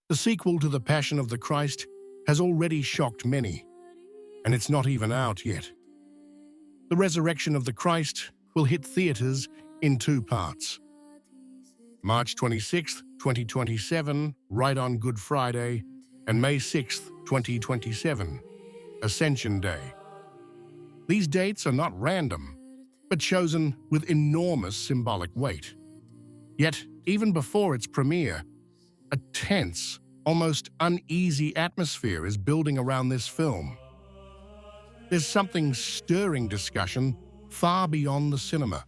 The sequel to The Passion of the Christ has already shocked many, and it's not even out yet. The Resurrection of the Christ will hit theaters in 2 parts. March 26, 2027, right on Good Friday, and May 6, 2027, Ascension Day. These dates are not random, but chosen with enormous symbolic weight. Yet, even before its premiere, a tense, almost uneasy atmosphere is building around this film. There's something stirring discussion far beyond the cinema,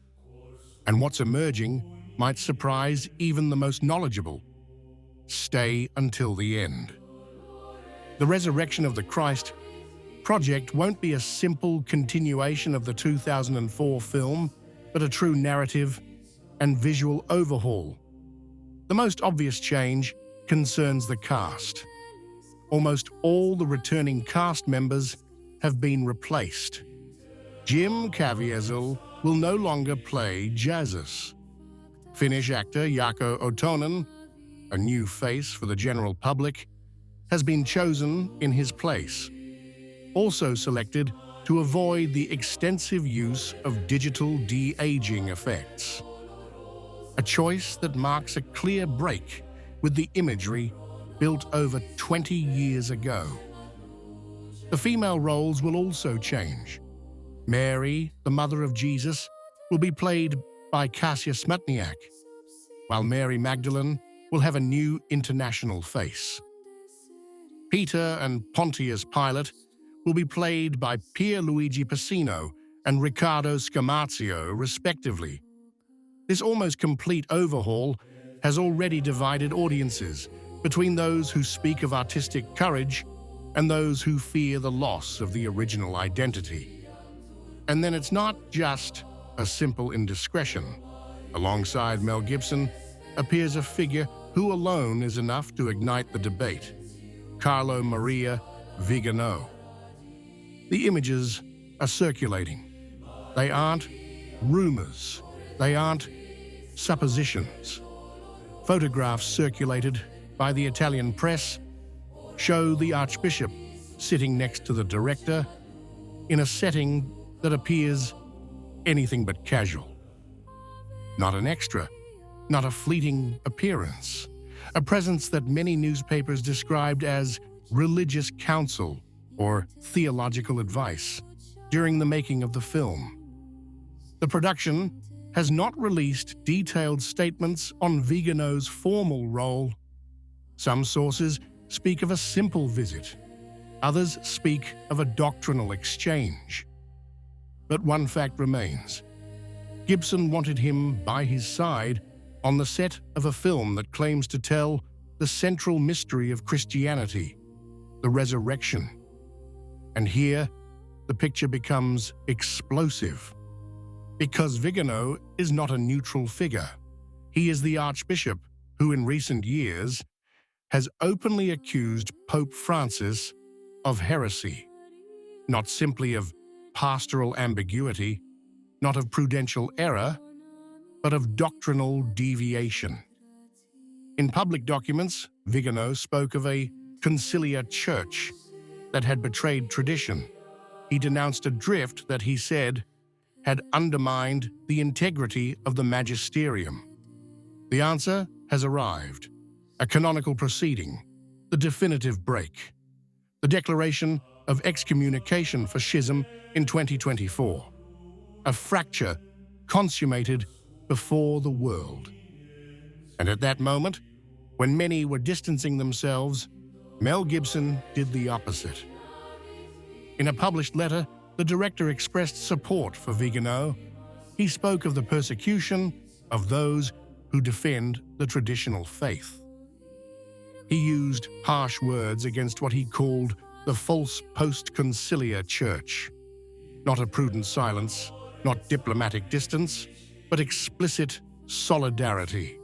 and what's emerging might surprise even the most knowledgeable. Stay until the end. The Resurrection of the Christ project won't be a simple continuation of the 2004 film, but a true narrative and visual overhaul. The most obvious change concerns the cast. Almost all the returning cast members have been replaced. Jim Caviezel will no longer play Jesus. Finnish actor Jaakko Otonen, a new face for the general public, has been chosen in his place. Also selected to avoid the extensive use of digital de-aging effects. A choice that marks a clear break with the imagery built over 20 years ago. The female roles will also change. Mary, the mother of Jesus, will be played by Kasia Smutniak, while Mary Magdalene will have a new international face. Peter and Pontius Pilate will be played by Pierluigi Pacino and Riccardo Scamazio, respectively. This almost complete overhaul has already divided audiences between those who speak of artistic courage and those who fear the loss of the original identity. And then it's not just a simple indiscretion. Alongside Mel Gibson appears a figure who alone is enough to ignite the debate: Carlo Maria Vigano. The images are circulating. They aren't rumors. They aren't suppositions. Photographs circulated by the Italian press show the Archbishop sitting next to the director in a setting that appears anything but casual. Not an extra, not a fleeting appearance, a presence that many newspapers described as religious counsel or theological advice during the making of the film. The production has not released detailed statements on Vigano's formal role. Some sources speak of a simple visit. Others speak of a doctrinal exchange. But one fact remains. Gibson wanted him by his side on the set of a film that claims to tell the central mystery of Christianity, the resurrection. And here, the picture becomes explosive. Because Vigano is not a neutral figure. He is the Archbishop who, in recent years, has openly accused Pope Francis of heresy. Not simply of pastoral ambiguity, not of prudential error, but of doctrinal deviation. In public documents, Vigano spoke of a conciliar church that had betrayed tradition. He denounced a drift that he said had undermined the integrity of the magisterium. The answer has arrived. A canonical proceeding, the definitive break. The declaration of excommunication for schism in 2024. A fracture consummated before the world. And at that moment, when many were distancing themselves, Mel Gibson did the opposite. In a published letter, the director expressed support for Vigano. He spoke of the persecution of those who defend the traditional faith. He used harsh words against what he called the false post-conciliar church. Not a prudent silence, not diplomatic distance, but explicit solidarity.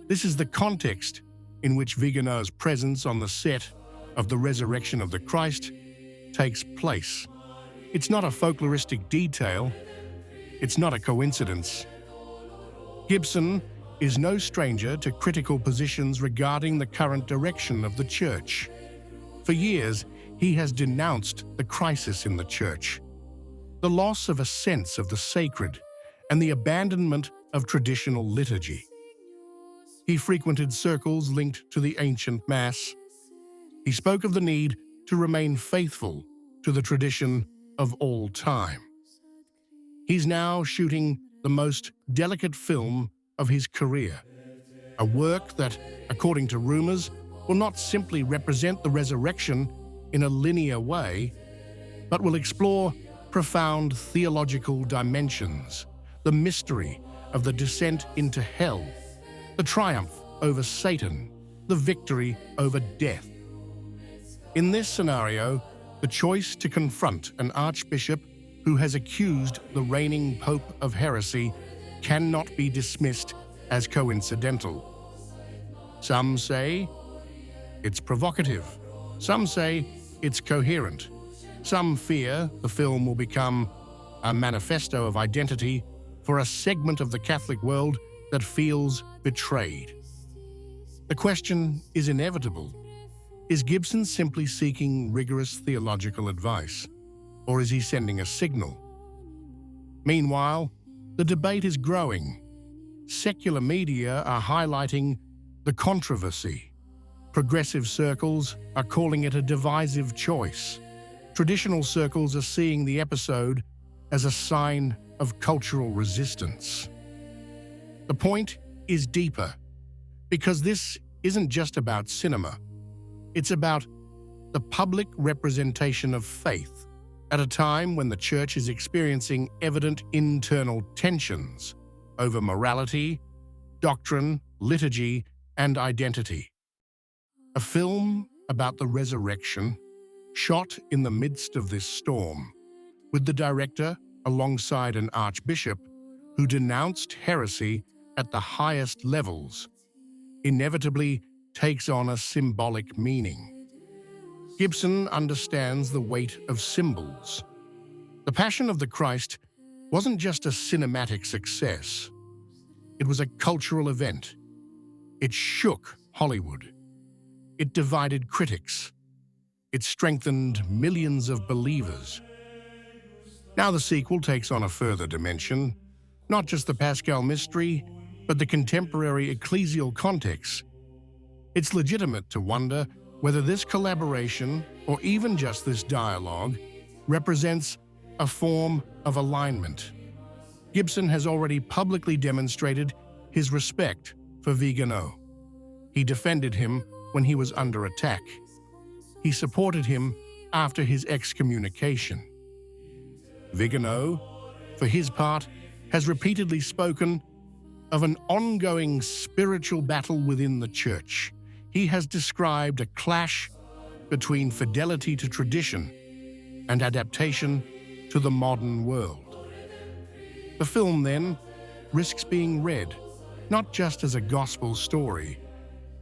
This is the context in which Vigano's presence on the set of The Resurrection of the Christ takes place. It's not a folkloristic detail. It's not a coincidence. Gibson is no stranger to critical positions regarding the current direction of the Church. For years, he has denounced the crisis in the Church, the loss of a sense of the sacred, and the abandonment of traditional liturgy. He frequented circles linked to the ancient Mass. He spoke of the need to remain faithful to the tradition of all time. He's now shooting the most delicate film of his career, a work that, according to rumors, will not simply represent the resurrection in a linear way, but will explore profound theological dimensions, the mystery of the descent into hell, the triumph over Satan, the victory over death. In this scenario, the choice to confront an archbishop who has accused the reigning pope of heresy cannot be dismissed as coincidental. Some say it's provocative. Some say it's coherent. Some fear the film will become a manifesto of identity for a segment of the Catholic world that feels betrayed. The question is inevitable. Is Gibson simply seeking rigorous theological advice, or is he sending a signal? Meanwhile, the debate is growing. Secular media are highlighting the controversy. Progressive circles are calling it a divisive choice. Traditional circles are seeing the episode as a sign of cultural resistance. The point is deeper, because this isn't just about cinema. It's about the public representation of faith at a time when the Church is experiencing evident internal tensions over morality, doctrine, liturgy, and identity. A film about the resurrection, shot in the midst of this storm, with the director alongside an archbishop who denounced heresy at the highest levels, inevitably takes on a symbolic meaning. Gibson understands the weight of symbols. The Passion of the Christ wasn't just a cinematic success. It was a cultural event. It shook Hollywood. It divided critics. It strengthened millions of believers. Now the sequel takes on a further dimension, not just the Paschal mystery, but the contemporary ecclesial context. It's legitimate to wonder whether this collaboration, or even just this dialogue, represents a form of alignment. Gibson has already publicly demonstrated his respect for Vigano. He defended him when he was under attack. He supported him after his excommunication. Vigano, for his part, has repeatedly spoken of an ongoing spiritual battle within the Church. He has described a clash between fidelity to tradition and adaptation to the modern world. The film, then, risks being read not just as a gospel story,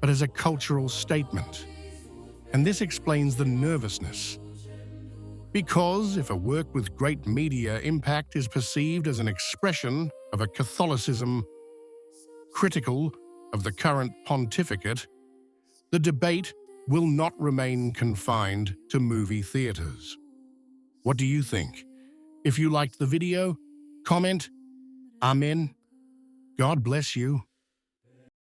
but as a cultural statement. And this explains the nervousness. Because if a work with great media impact is perceived as an expression of a Catholicism critical of the current pontificate, the debate will not remain confined to movie theaters. What do you think? If you liked the video, comment, Amen. God bless you.